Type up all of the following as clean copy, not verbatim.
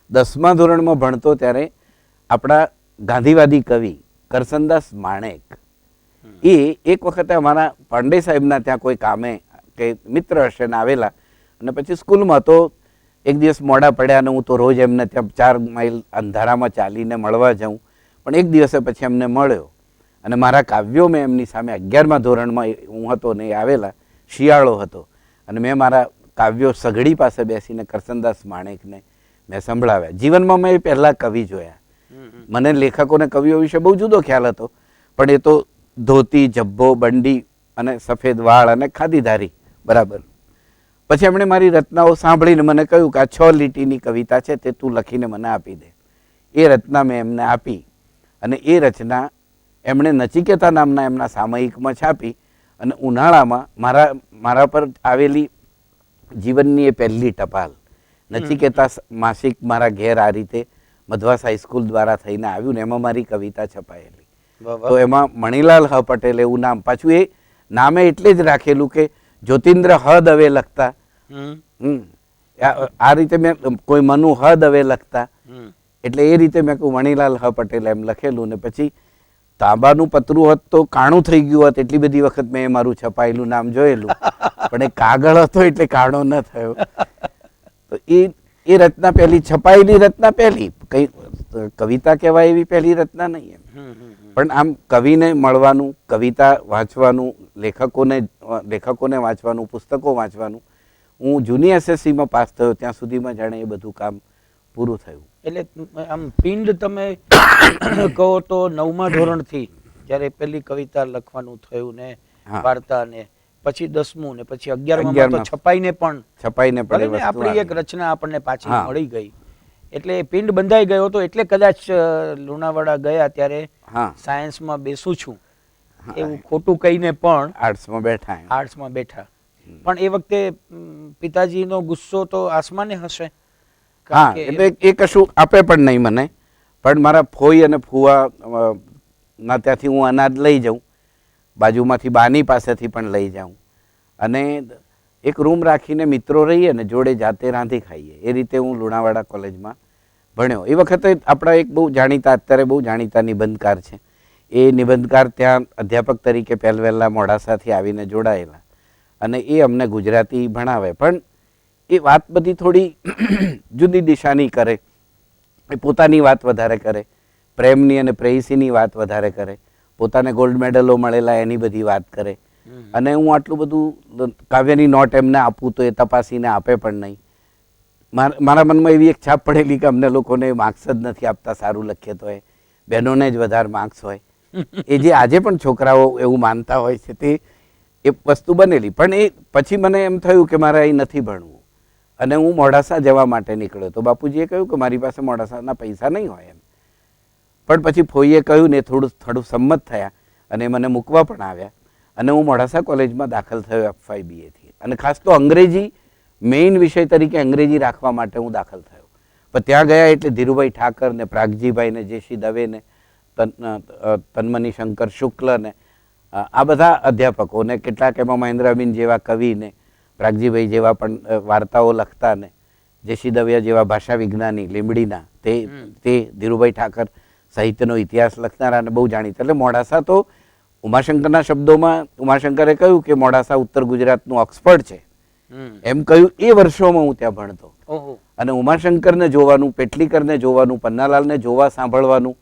10મા ધોરણમાં ભણતો ત્યારે આપણા ગાંધીવાદી કવિ કરસનદાસ માણેક એ એક વખતે અમારા પાંડે સાહેબના ત્યાં કોઈ કામે કે મિત્ર હશે ને આવેલા, અને પછી સ્કૂલમાં તો એક દિવસ મોડા પડ્યા અને હું તો રોજ એમને ત્યાં 4 માઇલ અંધારામાં ચાલીને મળવા જાઉં, પણ એક દિવસે પછી એમને મળ્યો અને મારા કાવ્યો મેં એમની સામે 11મા ધોરણમાં હું હતો ને એ આવેલા, શિયાળો હતો, અને મેં મારા કાવ્યો સઘડી પાસે બેસીને કરસનદાસ માણેકને મેં સંભળાવ્યા. જીવનમાં મેં પહેલા કવિ જોયા. મને લેખકોને કવિઓ વિશે બહુ જુદો ખ્યાલ હતો, પણ એ તો ધોતી, જબ્બો, બંડી અને સફેદ વાળ અને ખાદીધારી બરાબર. પછી એમણે મારી રચનાઓ સાંભળીને મને કહ્યું કે આ 6 લીટીની કવિતા છે, તે તું લખીને મને આપી દે. એ રચના મેં એમને આપી અને એ રચના એમણે નચિકેતા નામના એમના સામયિકમાં છાપી, અને ઉનાળામાં મારા પર આવેલી જીવનની એ પહેલી ટપાલ નચિકેતા માસિક મારા ઘેર આ રીતે મધવાસ હાઈસ્કૂલ દ્વારા થઈને આવ્યું ને એમાં મારી કવિતા છપાયેલી. તો એમાં મણિલાલ હ પટેલ એવું નામ, પાછું એ નામે એટલે જ રાખેલું કે જ્યોતિન્દ્ર હ દવે લખતા, આ રીતે મેં કોઈ મનુ હ દવે લખતા, એટલે એ રીતે મેં કહું મણિલાલ હ પટેલ એમ લખેલું. ને પછી તાંબાનું પતરું હોત તો કાણું થઈ ગયું હોત, એટલી બધી વખત મેં મારું છપાયેલું નામ જોયેલું, પણ એ કાગળ હતો એટલે કાણો ન થયો. તો એ રચના પહેલી, છપાયેલી રચના પહેલી, કઈ કવિતા કહેવાય એવી પહેલી રચના નહીં એમ. પણ આમ કવિને મળવાનું, કવિતા વાંચવાનું, લેખકોને વાંચવાનું, પુસ્તકો વાંચવાનું, હું જૂની SSCમાં પાસ થયો ત્યાં સુધીમાં જાણે એ બધું કામ પૂરું થયું. એટલે આમ પિંડ તમે કહો તો 9મા ધોરણથી જ્યારે પહેલી કવિતા લખવાનું થયું ને વાર્તા ને પછી 10મું ને પછી 11માં તો છપાઈને પણ આપણી એક રચના આપણને પાછી મળી ગઈ, એટલે પિંડ બંધાઈ ગયો હતો. એટલે કદાચ લુણાવાડા ગયા ત્યારે સાયન્સમાં બેસું છું એવું ખોટું કહીને પણ આર્ટ્સમાં બેઠા. પણ એ વખતે પિતાજીનો ગુસ્સો તો આસમાને હશે. હા, એટલે એ કશું આપે પણ નહીં મને, પણ મારા ફોઈ અને ફુવા ના ત્યાંથી હું અનાજ લઈ જાઉં, બાજુમાંથી બાની પાસેથી પણ લઈ જાઉં, અને એક રૂમ રાખીને મિત્રો રહીએ ને જોડે જાતે રાંધી ખાઈએ. એ રીતે હું લુણાવાડા કોલેજમાં ભણ્યો. એ વખતે આપણા એક બહુ જાણીતા, અત્યારે બહુ જાણીતા નિબંધકાર છે, એ નિબંધકાર ત્યાં અધ્યાપક તરીકે પહેલવહેલા મોડાસાથી આવીને જોડાયેલા, અને એ અમને ગુજરાતી ભણાવે. પણ એ વાત બધી થોડી જુદી દિશાની કરે, એ પોતાની વાત વધારે કરે, પ્રેમની અને પ્રેયસીની વાત વધારે કરે, પોતાને ગોલ્ડ મેડલો મળેલા એની બધી વાત કરે, અને હું આટલું બધું કાવ્યની નોટ એમને આપું તો એ તપાસીને આપે પણ નહીં. મારા મનમાં એવી એક છાપ પડેલી કે અમને લોકોને માર્ક્સ જ નથી આપતા, સારું લખીએ તો એ બહેનોને જ વધારે માર્ક્સ હોય. એ જે આજે પણ છોકરાઓ એવું માનતા હોય છે, તે એ વસ્તુ બનેલી. પણ એ પછી મને એમ થયું કે મારે અહીં નથી ભણવું, અને હું મોડાસા જવા માટે નીકળ્યો. તો બાપુજીએ કહ્યું કે મારી પાસે મોડાસાના પૈસા નહીં હોય એમ. પણ પછી ફોઈએ કહ્યું ને થોડું સંમત થયા અને મને મૂકવા પણ આવ્યા, અને હું મોડાસા કોલેજમાં દાખલ થયો FYBA થી. અને ખાસ તો અંગ્રેજી મેઇન વિષય તરીકે અંગ્રેજી રાખવા માટે હું દાખલ થયો. પણ ત્યાં ગયા એટલે ધીરુભાઈ ઠાકર ને પ્રાગજીભાઈ ને JC દવે ને તન્મની શંકર શુક્લ ને આ બધા અધ્યાપકો ને કેટલાક એમાં મહેન્દ્રબીન જેવા કવિ ને પ્રાગજીભાઈ જેવા પણ વાર્તાઓ લખતા ને JC દવે જેવા ભાષા વિજ્ઞાની લીંબડીના, તે ધીરુભાઈ ઠાકર સાહિત્યનો ઇતિહાસ લખનારા અને બહુ જાણીતા. એટલે મોડાસા તો ઉમાશંકરના શબ્દોમાં ઉમાશંકરે કહ્યું કે મોડાસા ઉત્તર ગુજરાતનું ઓક્સફર્ડ છે એમ કહ્યું. એ વર્ષોમાં હું ત્યાં ભણતો, અને ઉમાશંકરને જોવાનું, પેટલીકરને જોવાનું, પન્નાલાલને જોવા સાંભળવાનું,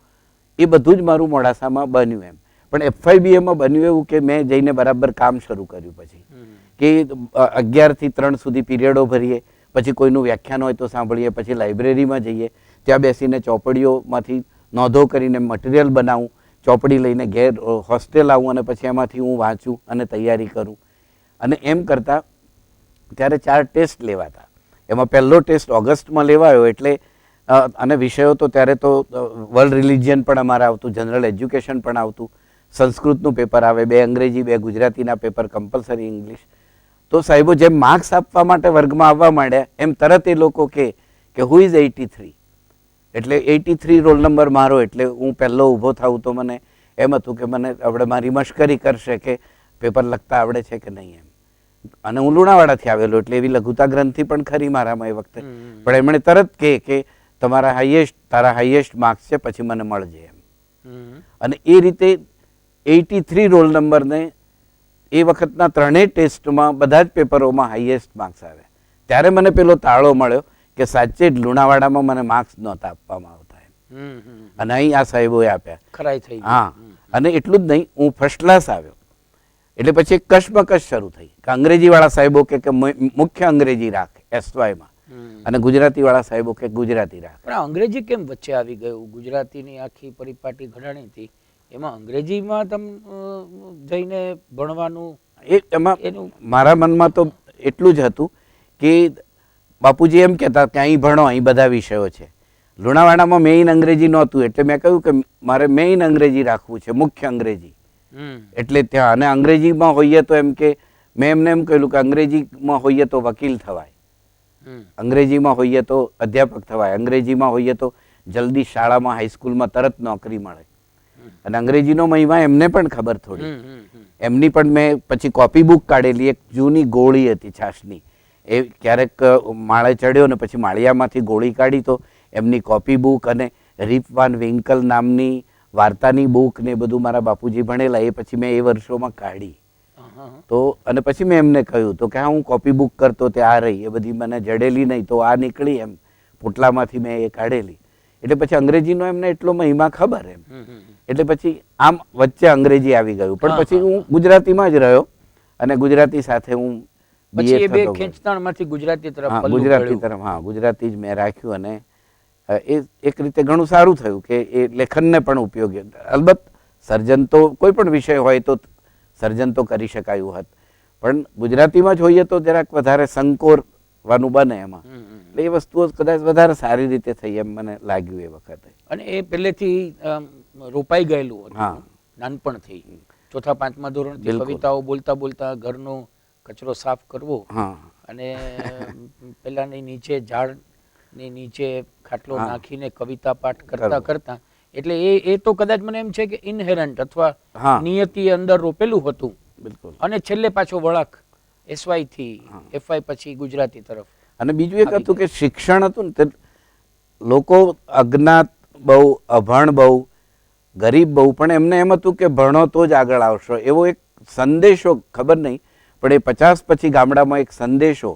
એ બધું જ મારું મોડાસામાં બન્યું એમ. પણ FYBAમાં બન્યું એવું કે મેં જઈને બરાબર કામ શરૂ કર્યું. પછી કે 11 થી 3 સુધી પીરિયડો ભરીએ, પછી કોઈનું વ્યાખ્યાન હોય તો સાંભળીએ, પછી લાઇબ્રેરીમાં જઈએ, ત્યાં બેસીને ચોપડીઓમાંથી નોંધો કરીને મટીરિયલ બનાવું, ચોપડી લઈને ઘેર હોસ્ટેલ આવું, અને પછી એમાંથી હું વાંચું અને તૈયારી કરું. અને એમ કરતાં ત્યારે 4 ટેસ્ટ લેવાતા. એમાં પહેલો ટેસ્ટ ઓગસ્ટમાં લેવાયો, એટલે અને વિષયો તો ત્યારે તો વર્લ્ડ રિલિજિયન પણ અમારે આવતું, જનરલ એજ્યુકેશન પણ આવતું, સંસ્કૃતનું પેપર આવે, 2 અંગ્રેજી 2 ગુજરાતીના પેપર, કમ્પલસરી ઇંગ્લિશ. તો સાહેબો જેમ માર્ક્સ આપવા માટે વર્ગમાં આવવા માંડ્યા એમ તરત એ લોકો કે હુ ઇઝ 83, એટલે 83 રોલ નંબર મારો. એટલે હું પહેલો ઊભો થાઉં તો મને એમ હતું કે મને આપણે મારી મશ્કરી કરશે કે પેપર લખતા આવડે છે કે નહીં એમ. અને હું લુણાવાડાથી આવેલો એટલે એવી લઘુતા ગ્રંથિ પણ ખરી મારામાં એ વખતે. પણ એમણે તરત કે તારા હાઈએસ્ટ માર્ક્સ છે, પછી મને મળજે એમ. હમ. અને એ રીતે 83 રોલ નંબરને એ વખતના ત્રણેય ટેસ્ટમાં બધા જ પેપરોમાં હાઈએસ્ટ માર્ક્સ આવ્યા. ત્યારે મને પેલો તાળો મળ્યો કે સાચે જ લુણાવાડામાં મને માર્ક્સ નહોતા આપવામાં આવતા એમ. હમ. હમ. અને અહીં આ સાહેબોએ આપ્યા. ખરાઈ થઈ ગઈ. હા, અને એટલું જ નહીં, હું ફર્સ્ટ ક્લાસ આવ્યો એટલે પછી એક કશમકશ શરૂ થઈ કે અંગ્રેજીવાળા સાહેબો કે મુખ્ય અંગ્રેજી રાખ SYમાં, અને ગુજરાતીવાળા સાહેબો કે ગુજરાતી રાખ. પણ આ અંગ્રેજી કેમ વચ્ચે આવી ગયું? ગુજરાતીની આખી પરિપાટી ઘડાણી હતી, એમાં અંગ્રેજીમાં જઈને ભણવાનું એમાં એનું મારા મનમાં તો એટલું જ હતું કે બાપુજી એમ કહેતા કે અહીં ભણો, અહીં બધા વિષયો છે. લુણાવાડામાં મેઇન અંગ્રેજી નહોતું એટલે મેં કહ્યું કે મારે મેઇન અંગ્રેજી રાખવું છે, મુખ્ય અંગ્રેજી. એટલે ત્યાં અને અંગ્રેજીમાં હોઈએ તો એમ કે મેં એમને એમ કહ્યું કે અંગ્રેજીમાં હોઈએ તો વકીલ થવાય, અંગ્રેજીમાં હોઈએ તો અધ્યાપક થવાય, અંગ્રેજીમાં હોઈએ તો જલ્દી શાળામાં હાઈસ્કૂલમાં તરત નોકરી મળે. અને અંગ્રેજીનો મહિમા એમને પણ ખબર થોડી. એમની પણ મેં પછી કોપી બુક કાઢેલી, એક જૂની ગોળી હતી છાશની, એ ક્યારેક માળે ચડ્યો ને પછી માળિયામાંથી ગોળી કાઢી તો એમની કોપી બુક અને રીપ વાન વિંકલ નામની વાર્તાની બુક ને બધું મારા બાપુજી ભણેલા, એ પછી મેં એ વર્ષોમાં કાઢી. તો અને પછી મેં એમને કહ્યું તો કે હા હું કોપી બુક કરતો તે આ રહી, એ બધી મને જડેલી નહીં તો આ નીકળી એમ, પોટલામાંથી મેં એ કાઢેલી. એટલે પછી અંગ્રેજીનો એમને એટલો મહિમા ખબર એમ. એટલે પછી આમ વચ્ચે અંગ્રેજી આવી ગયું, પણ પછી હું ગુજરાતીમાં જ રહ્યો અને ગુજરાતી સાથે હું પછી એ બે ખેંચતાણમાંથી ગુજરાતી તરફ પલ્લું ગુજરાતી વળ્યું. તરફ, હા, ગુજરાતી જ મેં રાખ્યું. અને એ એક રીતે ઘણું સારું થયું કે એ લેખનને પણ ઉપયોગી. અલબત્ત સર્જન તો કોઈ પણ વિષય હોય તો સર્જન તો કરી શકાયું હોત, પણ ગુજરાતીમાં જ હોઈએ તો જરાક વધારે સંકોરવાનું બને એમાં. એટલે એ વસ્તુઓ કદાચ વધારે સારી રીતે થઈ એમ મને લાગ્યું એ વખતે. અને એ પહેલેથી રોપાઈ ગયેલું હતું હા. નાનપણથી. ચોથા પાંચમા ધોરણથી બિલકુલ. કવિતાઓ બોલતા બોલતા ઘરનો કચરો સાફ કરવો હા, અને પેલાની નીચે ઝાડની નીચે ખાટલો હા. નાખીને કવિતા પાઠ કરતા કરવું. કરતા એટલે એ તો કદાચ મને એમ છે કે ઇનહેરન્ટ અથવા હા. નિયતિ અંદર રોપેલું હતું. બિલકુલ. અને છેલ્લે પાછો વળાંક SY થી FY પછી ગુજરાતી તરફ. અને બીજું એક હતું કે શિક્ષણ હતું ને તે લોકો અજ્ઞાત બહુ, અભણ બહુ, ગરીબ બહુ, પણ એમને એમ હતું કે ભણો તો જ આગળ આવશો, એવો એક સંદેશો, ખબર નહીં પણ એ 50 પછી ગામડામાં એક સંદેશો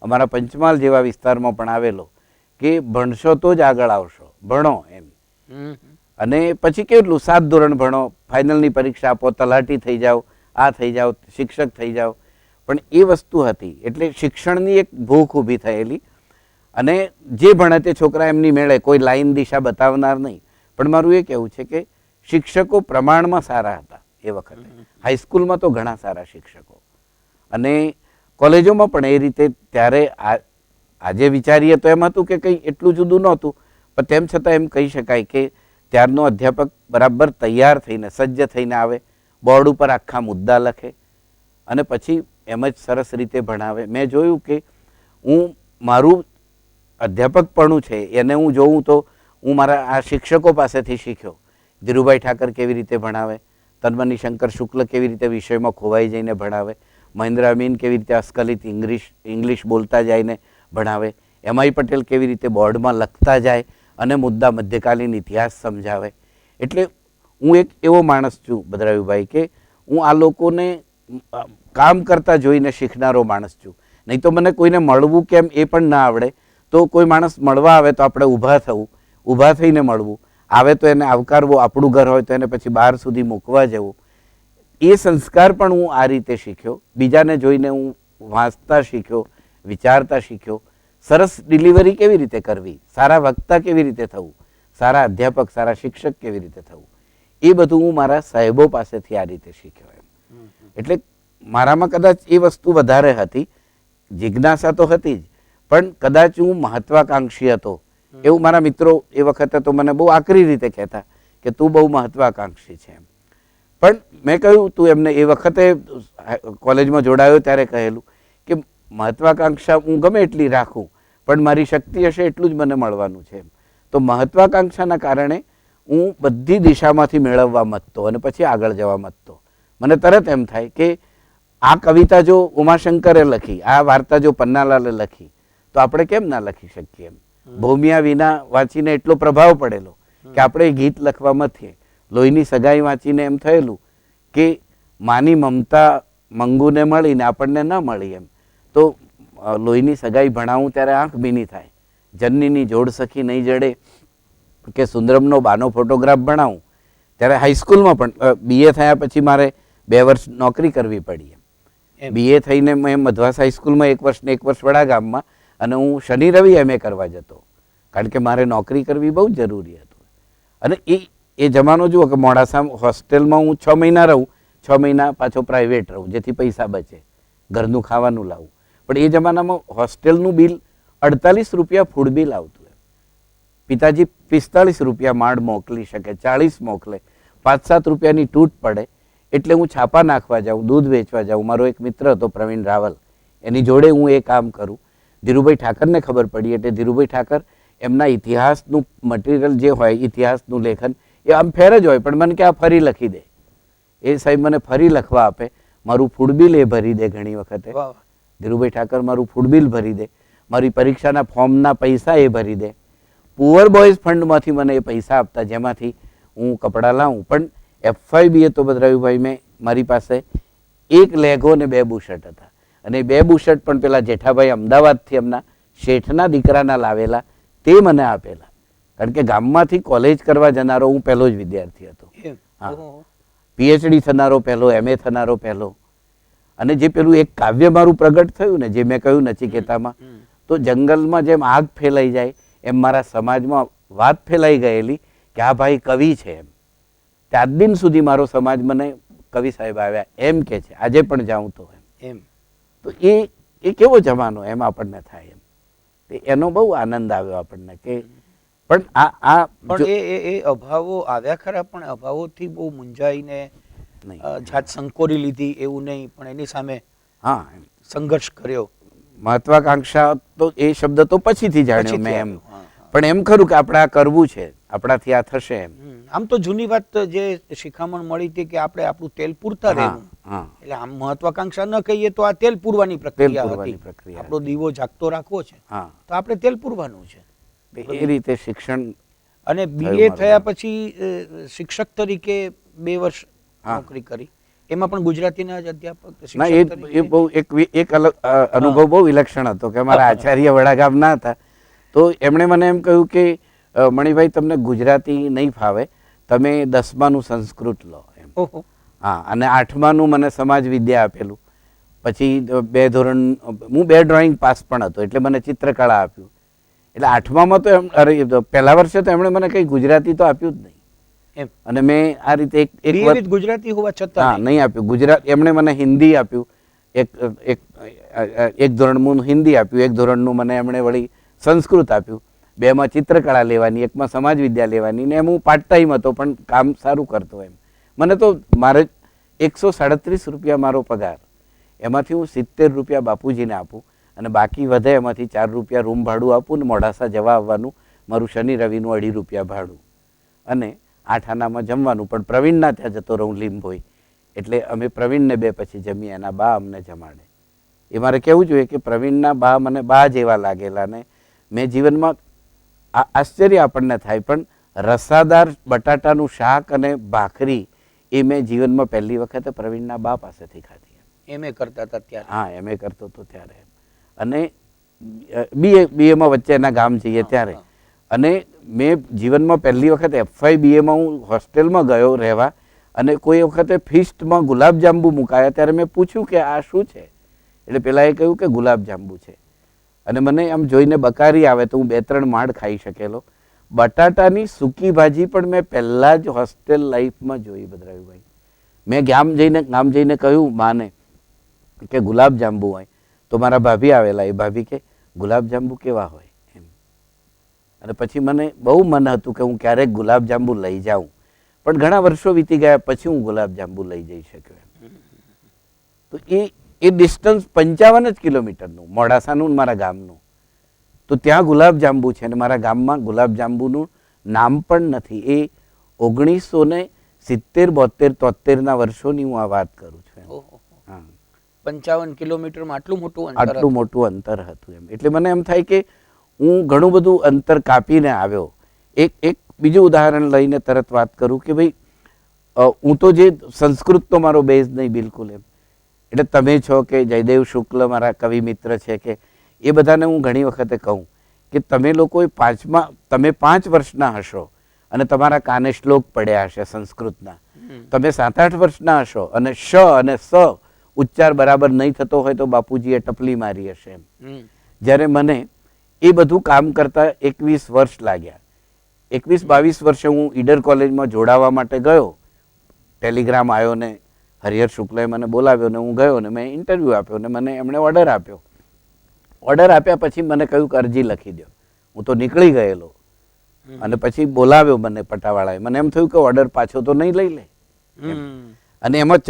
અમારા પંચમહાલ જેવા વિસ્તારમાં પણ આવેલો કે ભણશો તો જ આગળ આવશો, ભણો એમ. અને પછી કેટલું 7 ધોરણ ભણો, ફાઇનલની પરીક્ષા આપો, તલાટી થઈ જાઓ, આ થઈ જાઓ, શિક્ષક થઈ જાઓ. પણ એ વસ્તુ હતી એટલે શિક્ષણની એક ભૂખ ઊભી થયેલી. અને જે ભણે તે છોકરા એમની મેળે, કોઈ લાઈન દિશા બતાવનાર નહીં. પણ મારું એ કહેવું છે કે શિક્ષકો પ્રમાણમાં સારા હતા એ વખતે. હાઈસ્કૂલમાં તો ઘણા સારા શિક્ષકો અને કોલેજોમાં પણ એ રીતે. ત્યારે આજે વિચારીએ તો એમ હતું કે કંઈ એટલું જુદું નહોતું, પણ તેમ છતાં એમ કહી શકાય કે ત્યારનો અધ્યાપક બરાબર તૈયાર થઈને, સજ્જ થઈને આવે, બોર્ડ ઉપર આખા મુદ્દા લખે અને પછી એમ જ સરસ રીતે ભણાવે. મેં જોયું કે હું મારું અધ્યાપકપણું છે એને હું જોઉં તો હું મારા આ શિક્ષકો પાસેથી શીખ્યો. ધીરુભાઈ ઠાકર કેવી રીતે ભણાવે, તન્મની શંકર શુક્લ કેવી રીતે વિષયમાં ખોવાઈ જઈને ભણાવે, મહેન્દ્ર અમીન કેવી રીતે અસ્ખલિત ઇંગ્લિશ બોલતા જઈને ભણાવે, MI પટેલ કેવી રીતે બોર્ડમાં લખતા જાય અને મુદ્દા મધ્યકાલીન ઇતિહાસ સમજાવે. એટલે હું એક એવો માણસ છું ભદ્રાયુભાઈ કે હું આ લોકોને કામ કરતા જોઈને શીખનારો માણસ છું. નહીં તો મને કોઈને મળવું કેમ એ પણ ના આવડે. તો કોઈ માણસ મળવા આવે તો આપણે ઊભા થવું, ઊભા થઈને મળવું, આવે તો એને આવકારવો, આપણું ઘર હોય તો એને પછી બહાર સુધી મૂકવા જવું. એ સંસ્કાર પણ હું આ રીતે શીખ્યો. બીજાને જોઈને હું વાંચતા શીખ્યો, વિચારતા શીખ્યો. સરસ ડિલિવરી કેવી રીતે કરવી, સારા વક્તા કેવી રીતે થવું, સારા અધ્યાપક, સારા શિક્ષક કેવી રીતે થવું, એ બધું હું મારા સાહેબો પાસેથી આ રીતે શીખ્યો એમ. એટલે મારામાં કદાચ એ વસ્તુ વધારે હતી. જિજ્ઞાસા તો હતી જ, પણ કદાચ હું મહત્વાકાંક્ષી હતો એવું મારા મિત્રો એ વખતે તો મને બહુ આકરી રીતે કહેતા કે તું બહુ મહત્વાકાંક્ષી છે એમ. પણ મેં કહ્યું, તું એમને એ વખતે કોલેજમાં જોડાયો ત્યારે કહેલું કે મહત્વાકાંક્ષા હું ગમે એટલી રાખું પણ મારી શક્તિ હશે એટલું જ મને મળવાનું છે એમ. તો મહત્વાકાંક્ષાના કારણે હું બધી દિશામાંથી મેળવવા મથતો અને પછી આગળ જવા મથતો. મને તરત એમ થાય કે આ કવિતા જો ઉમાશંકરે લખી, આ વાર્તા જો પન્નાલાલે લખી તો આપણે કેમ ના લખી શકીએ એમ. ભૌમિયા વિના વાંચીને એટલો પ્રભાવ પડેલો કે આપણે ગીત લખવામાં થઈએ. લોહીની સગાઈ વાંચીને એમ થયેલું કે માની મમતા મંગુને મળીને આપણને ન મળી એમ. તો લોહીની સગાઈ ભણાવું ત્યારે આંખ ભીની થાય. જનનીની જોડ સખી નહીં જડે કે સુંદરમનો બાનો ફોટોગ્રાફ ભણાવું ત્યારે હાઈસ્કૂલમાં પણ BA થયા પછી મારે 2 વર્ષ નોકરી કરવી પડી એમ. BA થઈને મેં મધવાસ હાઈસ્કૂલમાં 1 વર્ષ ને 1 વર્ષ વડાગામમાં, અને હું શનિ રવિ MA કરવા જતો કારણ કે મારે નોકરી કરવી બહુ જરૂરી હતું. અને એ જમાનો જુઓ કે મોડાસા હોસ્ટેલમાં હું 6 મહિના રહું, 6 મહિના પાછો પ્રાઇવેટ રહું જેથી પૈસા બચે, ઘરનું ખાવાનું લાવું. પણ એ જમાનામાં હોસ્ટેલનું બિલ 48 રૂપિયા ફૂડ બિલ આવતું. પિતાજી 45 રૂપિયા માંડ મોકલી શકે, 40 મોકલે, 5-7 રૂપિયાની તૂટ પડે એટલે હું છાપા નાખવા જાઉં, દૂધ વેચવા જાઉં. મારો એક મિત્ર હતો પ્રવીણ રાવલ, એની જોડે હું એ કામ કરું. ધીરુભાઈ ઠાકરને ખબર પડી એટલે ધીરુભાઈ ઠાકર એમના ઇતિહાસનું મટીરિયલ જે હોય, ઇતિહાસનું લેખન એ આમ ફેર જ હોય, પણ મને કે આ ફરી લખી દે. એ સાહેબ મને ફરી લખવા આપે, મારું ફૂડ બિલ એ ભરી દે. ઘણી વખતે ધીરુભાઈ ઠાકર મારું ફૂડ બિલ ભરી દે, મારી પરીક્ષાના ફોર્મના પૈસા એ ભરી દે. પુઅર બોયઝ ફંડમાંથી મને એ પૈસા આપતા જેમાંથી હું કપડાં લાવું. પણ FYBA તો બદરાયુભાઈ મેં મારી પાસે 1 લેગો ને 2 બુશર્ટ હતા, અને 2 બુશર્ટ પણ પેલા જેઠાભાઈ અમદાવાદથી એમના શેઠના દીકરાના લાવેલા, તે મને આપેલા. કારણ કે ગામમાંથી કોલેજ કરવા જનારો હું પહેલો જ વિદ્યાર્થી હતો. હા, PhD થનારો પહેલો, MA થનારો પહેલો. અને જે પેલું એક કાવ્ય મારું પ્રગટ થયું ને, જે મેં કહ્યું નચિકેતામાં, તો જંગલમાં જેમ આગ ફેલાઈ જાય એમ મારા સમાજમાં વાત ફેલાઈ ગયેલી કે આ ભાઈ કવિ છે એમ. આજ દિન સુધી મારો સમાજ મને કવિ સાહેબ આવ્યા એમ કે છે, આજે પણ જાઉં તો એમ. તો એ કેવો જમાનો એમ આપણને થાય એમ. એનો બહુ આનંદ આવ્યો આપણને કે પણ પણ એ અભાવો આવ્યા ખરા, પણ અભાવોથી બહુ મૂંઝાઈને જાત સંકોરી લીધી એવું નહીં, પણ એની સામે સંઘર્ષ કર્યો. મહત્વાકાંક્ષા તો એ શબ્દ તો પછીથી જાણ્યો મેં એમ. પણ એમ ખરું કે આપણે આ કરવું છે, આપણાથી આ થશે એમ. આમ તો જૂની વાત જે શિખામણ મળી હતી કે આપણે આપણું તેલ પૂરતા રહેવું, એટલે આમ મહત્વાકાંક્ષા ન કહીએ તો આ તેલ પૂરવાની પ્રક્રિયા હતી. આપણો દીવો જાગતો રાખવો છે તો આપણે તેલ પૂરવાનું છે. એ રીતે શિક્ષણ. અને BA થયા પછી શિક્ષક તરીકે 2 વર્ષ નોકરી કરી, એમાં પણ ગુજરાતીના જ અધ્યાપક. ના, એ બહુ એક અલગ અનુભવ બહુ વિલક્ષણ હતો કે અમારા આચાર્ય વડાગામના હતા. તો એમણે મને એમ કહ્યું કે મણિભાઈ તમને ગુજરાતી નહીં ફાવે, તમે 10માનું સંસ્કૃત લો એમ. હા, અને 8માનું મને સમાજ વિદ્યા આપેલું. પછી 2 ધોરણ હું 2 ડ્રોઈંગ પાસ પણ હતો એટલે મને ચિત્રકળા આપ્યું. એટલે 8મામાં તો એમ, અરે પહેલા વર્ષે તો એમણે મને કંઈ ગુજરાતી તો આપ્યું જ નહીં. અને મેં આ રીતે એક ગુજરાતી હોવા છતાં નહીં આપ્યું ગુજરાત. એમણે મને હિન્દી આપ્યું, એક ધોરણનું હિન્દી આપ્યું, 1 ધોરણનું મને એમણે વળી સંસ્કૃત આપ્યું. 2માં ચિત્રકળા લેવાની, 1માં સમાજ વિદ્યા લેવાની. ને એમ હું પાર્ટ ટાઈમ હતો પણ કામ સારું કરતો એમ. મને તો મારે 137 રૂપિયા મારો પગાર, એમાંથી હું 70 રૂપિયા બાપુજીને આપું અને બાકી વધે એમાંથી 4 રૂપિયા રૂમ ભાડું આપું ને મોડાસા જવા આવવાનું મારું શનિ રવિનું 2.5 રૂપિયા ભાડું, અને 8 આનામાં જમવાનું. પણ પ્રવીણના ત્યાં જતો રહું લીંબોઈ, એટલે અમે પ્રવીણને 2 પછી જમીએ, એના બા અમને જમાડે. એ મારે કહેવું જોઈએ કે પ્રવીણના બા મને બા જેવા લાગેલા. ને મેં જીવનમાં આશ્ચર્ય આપણને થાય પણ રસાદાર બટાટાનું શાક અને ભાખરી એ મેં જીવનમાં પહેલી વખતે પ્રવીણના બા પાસેથી ખાધી. MA કરતા હતા ત્યારે? હા, MA કરતો હતો ત્યારે. અને BAમાં વચ્ચે એના ગામ જઈએ ત્યારે. અને મેં જીવનમાં પહેલી વખત FYBAમાં હું હોસ્ટેલમાં ગયો રહેવા, અને કોઈ વખતે ફિસ્ટમાં ગુલાબજાંબુ મુકાયા ત્યારે મેં પૂછ્યું કે આ શું છે, એટલે પેલા એ કહ્યું કે ગુલાબજાંબુ છે. અને મને આમ જોઈને બકારી આવે તો હું 2-3 માળ ખાઈ શકેલો. બટાટાની સૂકી ભાજી પણ મેં પહેલાં જ હોસ્ટેલ લાઈફમાં જોઈ બદરાયુભાઈ. મેં ગામ જઈને કહ્યું માને કે ગુલાબજાંબુ હોય, તો મારા ભાભી આવેલા, એ ભાભી કે ગુલાબજાંબુ કેવા હોય એમ. અને પછી મને બહુ મન હતું કે હું ક્યારેક ગુલાબજાંબુ લઈ જાઉં, પણ ઘણા વર્ષો વીતી ગયા પછી હું ગુલાબજાંબુ લઈ જઈ શક્યો એમ. તો એ ડિસ્ટન્સ 55 જ કિલોમીટરનું, મોડાસાનું મારા ગામનું. તો ત્યાં ગુલાબજાંબુ છે, અને મારા ગામમાં ગુલાબજાંબુનું નામ પણ નથી. એ 1970, 72, 73ના વર્ષોની હું આ વાત કરું છું. 55 કિલોમીટરમાં આટલું મોટું અંતર હતું એમ. એટલે મને એમ થાય કે હું ઘણું બધું અંતર કાપીને આવ્યો. એક બીજું ઉદાહરણ લઈને તરત વાત કરું કે ભાઈ હું તો જે સંસ્કૃતનો મારો બેઝ નહીં બિલકુલ એમ, એટલે તમે છો કે જયદેવ શુક્લ મારા કવિ મિત્ર છે કે એ બધાને હું ઘણી વખતે કહું કે તમે લોકોએ તમે 5 વર્ષના હશો અને તમારા કાને શ્લોક પડ્યા હશે સંસ્કૃતના, તમે 7-8 વર્ષના હશો અને શ અને સ ઉચ્ચાર બરાબર નહીં થતો હોય તો બાપુજીએ ટપલી મારી હશે એમ. જ્યારે મને એ બધું કામ કરતા 21 વર્ષ લાગ્યા. 21-22 વર્ષે હું ઈડર કોલેજમાં જોડાવા માટે ગયો. ટેલિગ્રામ આવ્યો ને હરિહર શુક્લએ મને બોલાવ્યો ને હું ગયો ને મેં ઇન્ટરવ્યૂ આપ્યો ને મને એમણે ઓર્ડર આપ્યો. ઓર્ડર આપ્યા પછી મને કહ્યું કે અરજી લખી દો. હું તો નીકળી ગયેલો અને પછી બોલાવ્યો મને પટાવાળાએ. મને એમ થયું કે ઓર્ડર પાછો તો નહીં લઈ લે અને એમાં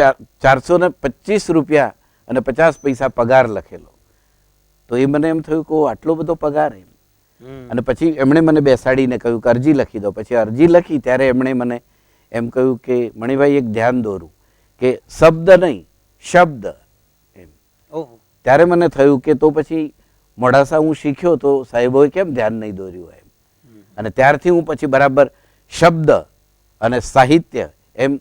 425 રૂપિયા અને 50 પૈસા પગાર લખેલો. તો એ મને એમ થયું કે આટલો બધો પગાર એમ. અને પછી એમણે મને બેસાડીને કહ્યું કે અરજી લખી દો. પછી અરજી લખી ત્યારે એમણે મને એમ કહ્યું કે મણિભાઈ એક ધ્યાન દોરું કે શબ્દ નહીં શબ્દ એમ. ત્યારે મને થયું કે તો પછી મોડાસા હું શીખ્યો તો સાહેબોએ કેમ ધ્યાન નહીં દોર્યું એમ. અને ત્યારથી હું પછી બરાબર શબ્દ અને સાહિત્ય એમ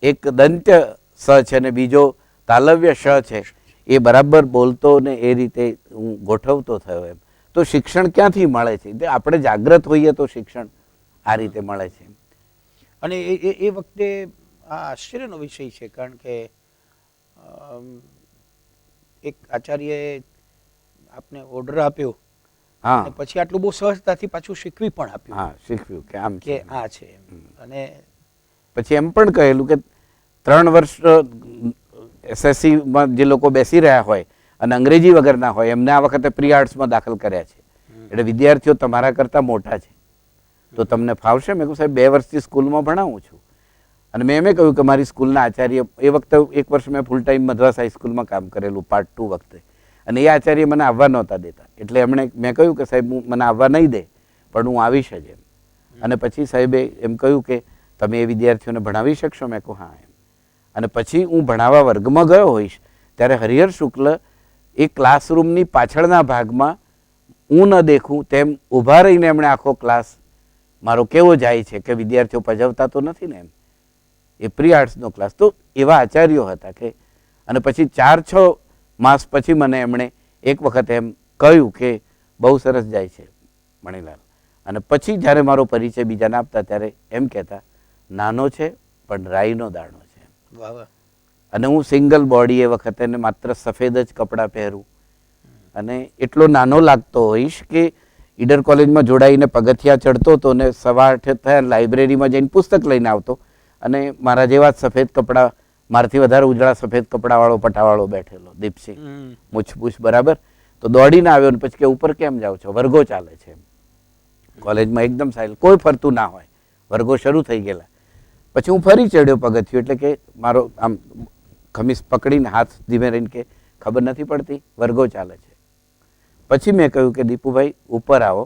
એક દંત્ય સ છે ને બીજો તાલવ્ય શ છે એ બરાબર બોલતો ને એ રીતે હું ગોઠવતો થયો એમ. તો શિક્ષણ ક્યાંથી મળે છે? આપણે જાગ્રત હોઈએ તો શિક્ષણ આ રીતે મળે છે. અને એ વખતે આ આશ્ચર્યનો વિષય છે કારણ કે એક આચાર્યએ આપને ઓર્ડર આપ્યો અને પછી આટલું બહુ સહજતાથી પાછું શીખવી પણ આપ્યું. હા, શીખવ્યું કે આમ કે આ છે. અને પછી એમ પણ કહેલું કે 3 વર્ષ SSCમાં જે લોકો બેસી રહ્યા હોય અને અંગ્રેજી વગરના હોય એમને આ વખતે પ્રી આર્ટ્સમાં દાખલ કર્યા છે. એટલે વિદ્યાર્થીઓ તમારા કરતાં મોટા છે તો તમને ફાવશે? મેં કહ્યું સાહેબ 2 વર્ષથી સ્કૂલમાં ભણાવું છું. અને મેં એમ કહ્યું કે મારી સ્કૂલના આચાર્ય એ વખતે 1 વર્ષ મેં ફૂલ ટાઈમ મદ્રાસ હાઈસ્કૂલમાં કામ કરેલું પાર્ટ 2 વખતે અને એ આચાર્ય મને આવવા નહોતા દેતા. એટલે એમણે મેં કહ્યું કે સાહેબ મને આવવા નહીં દે પણ હું આવીશ જ એમ. અને પછી સાહેબે એમ કહ્યું કે તમે એ વિદ્યાર્થીઓને ભણાવી શકશો? મેં કહું હા એમ. અને પછી હું ભણાવવા વર્ગમાં ગયો હોઈશ ત્યારે હરિહર શુક્લ એ ક્લાસરૂમની પાછળના ભાગમાં હું ન દેખું તેમ ઊભા રહીને એમણે આખો ક્લાસ મારો કેવો જાય છે કે વિદ્યાર્થીઓ પજવતા તો નથી ને એમ. એ પ્રી આર્ટ્સનો ક્લાસ. તો એવા આચાર્યો હતા કે અને પછી 4-6 માસ પછી મને એમણે એક વખત એમ કહ્યું કે બહુ સરસ જાય છે મણીલાલ. અને પછી જ્યારે મારો પરિચય બીજાને આપતા ત્યારે એમ કહેતા નાનો છે પણ રાઈનો દાણો છે. અને હું સિંગલ બોડી એ વખતે માત્ર સફેદ જ કપડાં પહેરું અને એટલો નાનો લાગતો હોઈશ કે ઈડર કોલેજમાં જોડાઈને પગથિયા ચડતો હતો ને 8:15 થયા લાઇબ્રેરીમાં જઈને પુસ્તક લઈને આવતો અને મારા જેવા જ સફેદ કપડાં મારાથી વધારે ઉજળા સફેદ કપડાવાળો પટાવાળો બેઠેલો દીપસિંહ મૂછબૂછ બરાબર. તો દોડીને આવ્યો ને પછી કે ઉપર કેમ જાઓ છો? વર્ગો ચાલે છે. કોલેજમાં એકદમ સાયલ કોઈ ફરતું ના હોય, વર્ગો શરૂ થઈ ગયેલા. પછી હું ફરી ચડ્યો પગથિયું એટલે કે મારો આમ ખમીસ પકડીને હાથ ધીમે રહીને કે ખબર નથી પડતી વર્ગો ચાલે છે. પછી મેં કહ્યું કે દીપુભાઈ ઉપર આવો,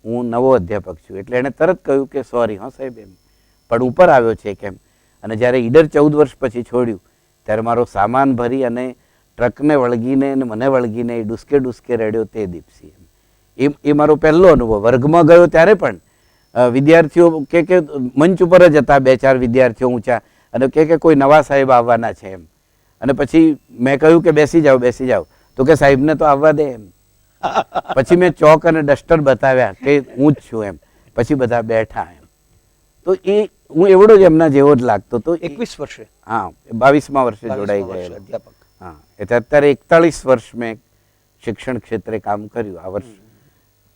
હું નવો અધ્યાપક છું. એટલે એણે તરત કહ્યું કે સોરી હા સાહેબ એમ પણ ઉપર આવ્યો છે કેમ. અને જ્યારે ઈડર 14 વર્ષ પછી છોડ્યું ત્યારે મારો સામાન ભરી અને ટ્રકને વળગીને અને મને વળગીને એ ડુસકે ડુસકે રડ્યો તે દીપસિંહ. એ મારો પહેલો અનુભવ. વર્ગમાં ગયો ત્યારે પણ વિદ્યાર્થીઓ કે મંચ ઉપર જ હતા 2-4 વિદ્યાર્થીઓ ઊંચા અને કે કોઈ નવા સાહેબ આવવાના છે એમ. અને પછી મેં કહ્યું કે બેસી જાઓ તો કે સાહેબને તો આવવા દે એમ. પછી મેં ચોક અને ડસ્ટર બતાવ્યા કે હું જ છું એમ. પછી બધા બેઠા એમ. તો એ હું એવડો જ એમના જેવો જ લાગતો તો 21 વર્ષે. હા, 22મા વર્ષે જોડાઈ ગયેલો અધ્યાપક. હા, એટલે અત્યારે 41 વર્ષ મેં શિક્ષણ ક્ષેત્રે કામ કર્યું. આ વર્ષ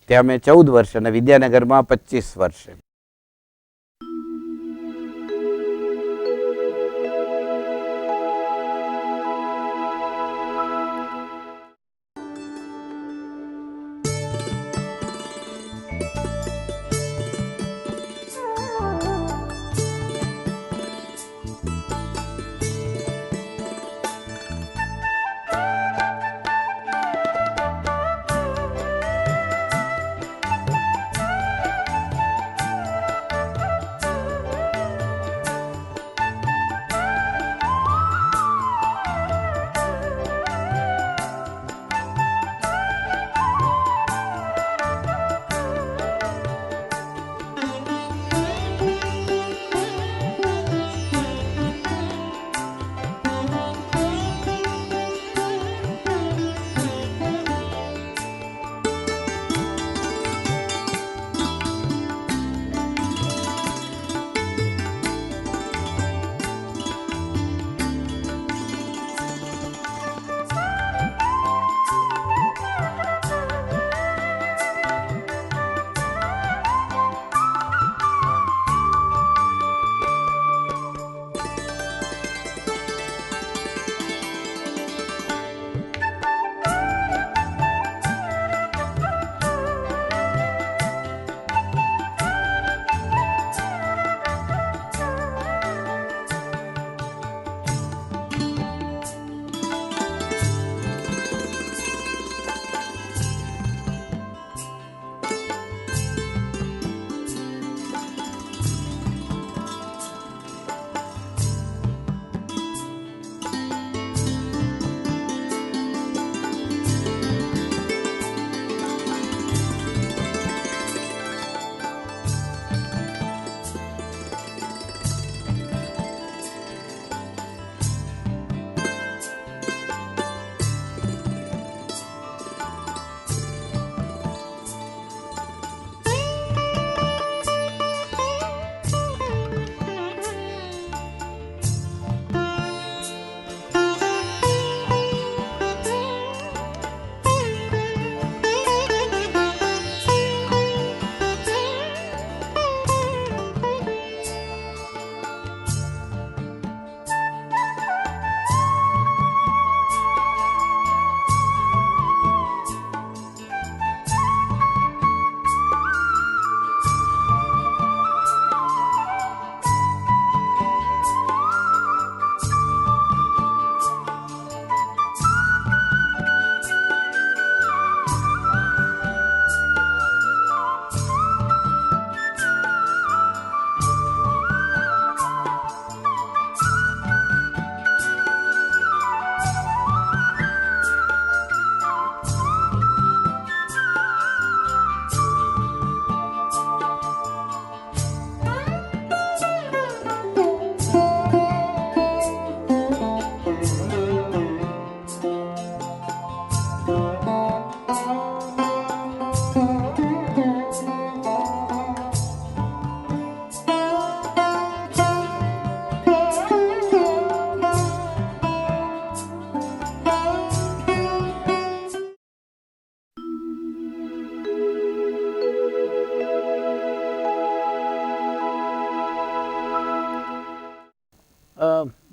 ત્યાં મેં 14 વર્ષ અને વિદ્યાનગરમાં 25 વર્ષ.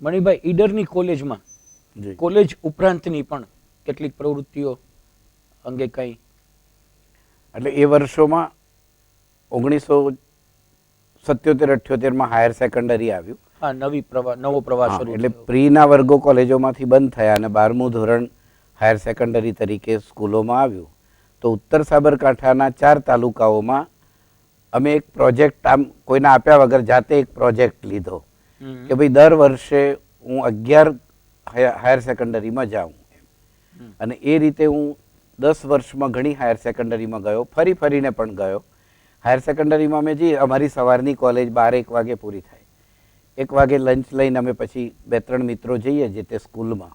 મણિભાઈ, ઈડરની કોલેજમાં જી. કોલેજ ઉપરાંતની પણ કેટલીક પ્રવૃત્તિઓ અંગે કંઈ? એટલે એ વર્ષોમાં 1977-78માં હાયર સેકન્ડરી આવ્યું. હા, નવો પ્રવાહ હા, શરૂ એટલે થયો. પ્રીના વર્ગો કોલેજોમાંથી બંધ થયા અને 12મું ધોરણ હાયર સેકન્ડરી તરીકે સ્કૂલોમાં આવ્યું. તો ઉત્તર સાબરકાંઠાના 4 તાલુકાઓમાં અમે એક પ્રોજેક્ટ આમ કોઈને આપ્યા વગર જાતે એક પ્રોજેક્ટ લીધો હમ. કે ભાઈ દર વર્ષે હું 11 હાયર સેકન્ડરીમાં જાઉં અને એ રીતે હું 10 વર્ષમાં ઘણી હાયર સેકન્ડરીમાં ગયો, ફરીને પણ ગયો. હાયર સેકન્ડરીમાં અમે જઈએ, અમારી સવારની કોલેજ 12-1 વાગે પૂરી થાય. 1 વાગે લંચ લઈને અમે પછી 2-3 મિત્રો જઈએ જે તે સ્કૂલમાં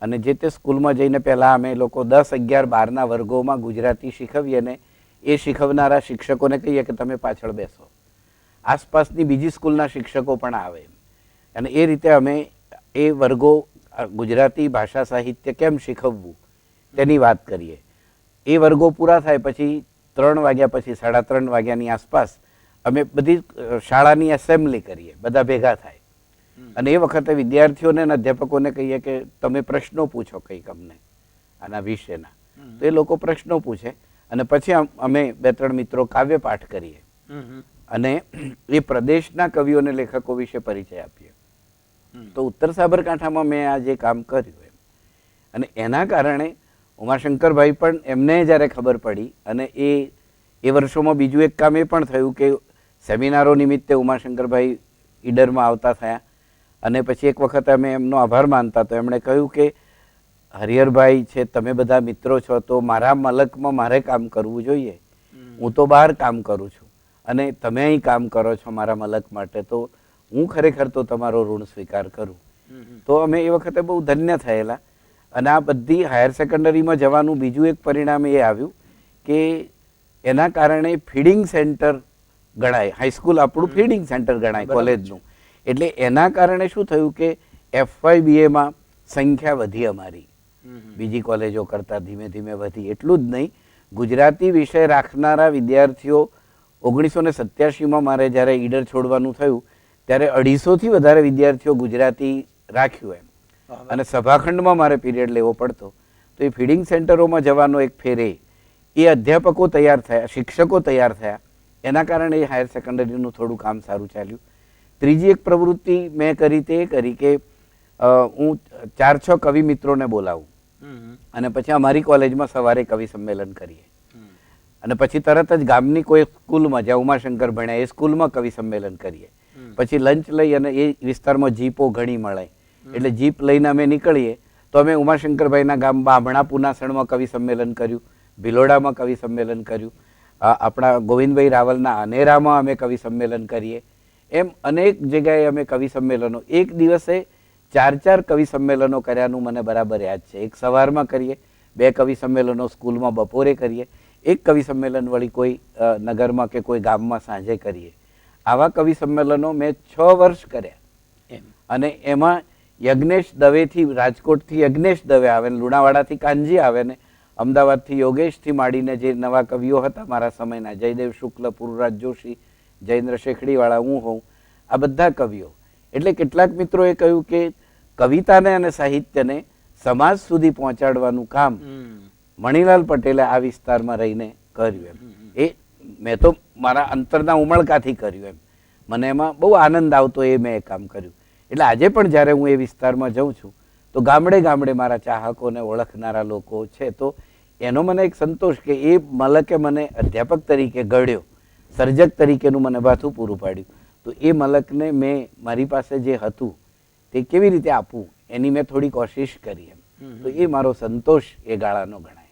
અને જે તે સ્કૂલમાં જઈને પહેલાં અમે લોકો 10, 11, 12ના વર્ગોમાં ગુજરાતી શીખવીએ ને એ શીખવનારા શિક્ષકોને કહીએ કે તમે પાછળ બેસો. આસપાસની બીજી સ્કૂલના શિક્ષકો પણ આવે અને એ રીતે અમે એ વર્ગો ગુજરાતી ભાષા સાહિત્ય કેમ શીખવવું તેની વાત કરીએ. એ વર્ગો પૂરા થાય પછી 3 વાગ્યા પછી 3:30 વાગ્યાની આસપાસ અમે બધી શાળાની એસેમ્બલી કરીએ, બધા ભેગા થાય અને એ વખતે વિદ્યાર્થીઓને અને અધ્યાપકોને કહીએ કે તમે પ્રશ્નો પૂછો કંઈક અમને આના વિશેના. તો એ લોકો પ્રશ્નો પૂછે અને પછી અમે 2-3 મિત્રો કાવ્ય પાઠ કરીએ અને એ પ્રદેશના કવિઓ અને લેખકો વિશે પરિચય આપીએ. તો ઉત્તર સાબરકાંઠામાં મેં આ જે કામ કર્યું અને એના કારણે ઉમાશંકરભાઈ પણ એમને જ્યારે ખબર પડી અને એ વર્ષોમાં બીજું એક કામ એ પણ થયું કે સેમિનારો નિમિત્તે ઉમાશંકરભાઈ ઈડરમાં આવતા થયા અને પછી એક વખત અમે એમનો આભાર માનતા તો એમણે કહ્યું કે હરિહરભાઈ છે, તમે બધા મિત્રો છો તો મારા મલકમાં મારે કામ કરવું જોઈએ. હું તો બહાર કામ કરું છું અને તમે અહીં કામ કરો છો મારા મલક માટે, તો હું ખરેખર તો તમારો ઋણ સ્વીકાર કરું. તો અમે એ વખતે બહુ ધન્ય થયેલા અને આ બધી હાયર સેકન્ડરીમાં જવાનું બીજું એક પરિણામ એ આવ્યું કે એના કારણે ફીડિંગ સેન્ટર ગણાય. હાઈસ્કૂલ આપણું ફીડિંગ સેન્ટર ગણાય કોલેજનું. એટલે એના કારણે શું થયું કે FYBAમાં સંખ્યા વધી અમારી બીજી કોલેજો કરતાં ધીમે ધીમે વધી. એટલું જ નહીં, ગુજરાતી વિષય રાખનારા વિદ્યાર્થીઓ 1987માં મારે જ્યારે ઈડર છોડવાનું થયું ત્યારે 250થી વધારે વિદ્યાર્થીઓ ગુજરાતી રાખ્યું એમ અને સભાખંડમાં મારે પીરિયડ લેવો પડતો. તો એ ફીડિંગ સેન્ટરોમાં જવાનો એક ફેરે એ અધ્યાપકો તૈયાર થયા, શિક્ષકો તૈયાર થયા, એના કારણે એ હાયર સેકન્ડરીનું થોડું કામ સારું ચાલ્યું. ત્રીજી એક પ્રવૃત્તિ મેં કરી તે એ કરી કે હું 4-6 કવિ મિત્રોને બોલાવું અને પછી અમારી કોલેજમાં સવારે કવિ સંમેલન કરીએ અને પછી તરત જ ગામની કોઈ સ્કૂલમાં જ્યાં ઉમાશંકર ભણ્યા એ સ્કૂલમાં કવિ સંમેલન કરીએ. પછી લંચ લઈ અને એ વિસ્તારમાં જીપો ઘણી મળે એટલે જીપ લઈને અમે નીકળીએ તો અમે ઉમાશંકરભાઈના ગામ બામણા પુનાસણમાં કવિ સંમેલન કર્યું, ભિલોડામાં કવિ સંમેલન કર્યું, આપણા ગોવિંદભાઈ રાવલના અનેરામાં અમે કવિ સંમેલન કરીએ. એમ અનેક જગ્યાએ અમે કવિ સંમેલનો, એક દિવસે 4-4 કવિ સંમેલનો કર્યાનું મને બરાબર યાદ છે. એક સવારમાં કરીએ, 2 કવિ સંમેલનો સ્કૂલમાં બપોરે કરીએ, એક કવિ સંમેલન વળી કોઈ નગરમાં કે કોઈ ગામમાં સાંજે કરીએ. આવા કવિ સંમેલનો મેં 6 વર્ષ કર્યા અને એમાં યજ્ઞેશ દવેથી, રાજકોટથી યજ્ઞેશ દવે આવે ને લુણાવાડાથી કાનજી આવે ને અમદાવાદથી યોગેશથી માંડીને જે નવા કવિઓ હતા મારા સમયના, જયદેવ શુક્લ, પુરુરાજ જોશી, જયેન્દ્ર શેખડીવાળા, હું હોઉં, આ બધા કવિઓ. એટલે કેટલાક મિત્રોએ કહ્યું કે કવિતાને અને સાહિત્યને સમાજ સુધી પહોંચાડવાનું કામ મણિલાલ પટેલે આ વિસ્તારમાં રહીને કર્યું. એ મેં તો મારા અંતરના ઉમળકાથી કર્યું એમ, મને એમાં બહુ આનંદ આવતો એ મેં એ કામ કર્યું. એટલે આજે પણ જ્યારે હું એ વિસ્તારમાં જાઉં છું તો ગામડે ગામડે મારા ચાહકોને ઓળખનારા લોકો છે, તો એનો મને એક સંતોષ કે એ મલકે મને અધ્યાપક તરીકે ઘડ્યો, સર્જક તરીકેનું મને ભાથું પૂરું પાડ્યું. તો એ મલકને મેં મારી પાસે જે હતું તે કેવી રીતે આપવું એની મેં થોડી કોશિશ કરી એમ. તો એ મારો સંતોષ એ ગાળાનો ગણાય.